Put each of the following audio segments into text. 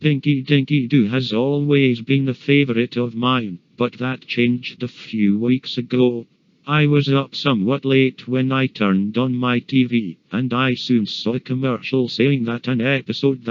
Pinky Dinky Doo has always been a favorite of mine, but that changed a few weeks ago. I was up somewhat late when I turned on my TV, and I soon saw a commercial saying that an episode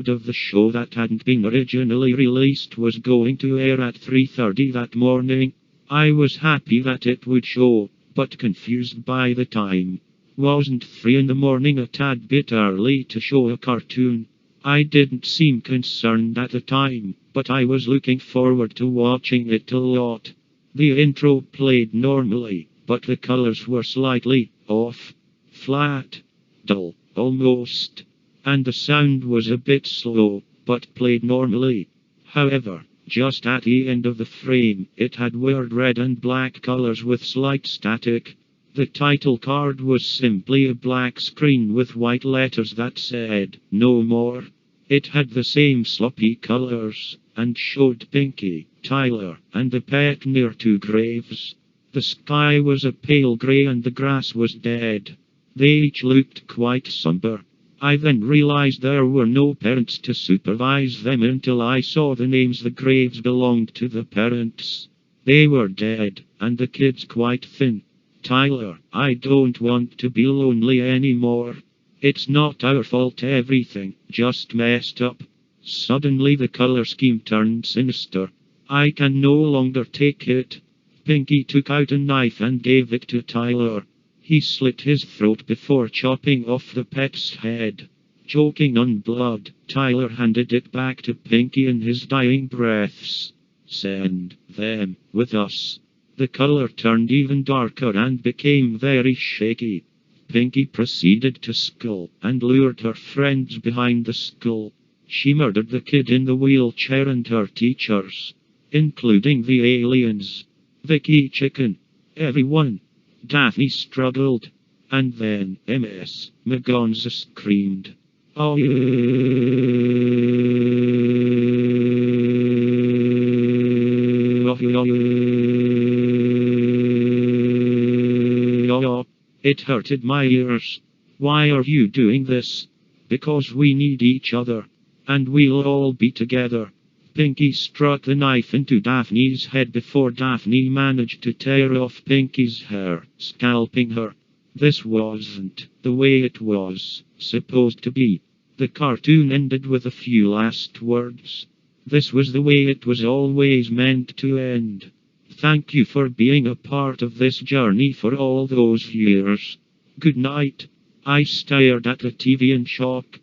of the show that hadn't been originally released was going to air at 3:30 that morning. I was happy that it would show, but confused by the time. Wasn't 3 in the morning a tad bit early to show a cartoon? I didn't seem concerned at the time, but I was looking forward to watching it a lot. The intro played normally, but the colors were slightly off. Flat. Dull, almost. And the sound was a bit slow, but played normally. However, just at the end of the frame, it had weird red and black colors with slight static. The title card was simply a black screen with white letters that said, "No more." It had the same sloppy colors, and showed Pinky, Tyler, and the pet near 2 graves. The sky was a pale grey and the grass was dead. They each looked quite somber. I then realized there were no parents to supervise them until I saw the names the graves belonged to the parents. They were dead, and the kids quite thin. Tyler, I don't want to be lonely anymore. It's not our fault everything just messed up. Suddenly the color scheme turned sinister. I can no longer take it. Pinky took out a knife and gave it to Tyler. He slit his throat before chopping off the pet's head. Choking on blood, Tyler handed it back to Pinky in his dying breaths. "Send them with us." The color turned even darker and became very shaky. Pinky proceeded to skull and lured her friends behind the skull. She murdered the kid in the wheelchair and her teachers, including the aliens. Vicky Chicken. Everyone. Daphne struggled. And then Ms. Magonza screamed. Oh yeah. It hurted my ears. Why are you doing this? Because we need each other. And we'll all be together. Pinky struck the knife into Daphne's head before Daphne managed to tear off Pinky's hair, scalping her. This wasn't the way it was supposed to be. The cartoon ended with a few last words. This was the way it was always meant to end. Thank you for being a part of this journey for all those years. Good night. I stared at the TV in shock.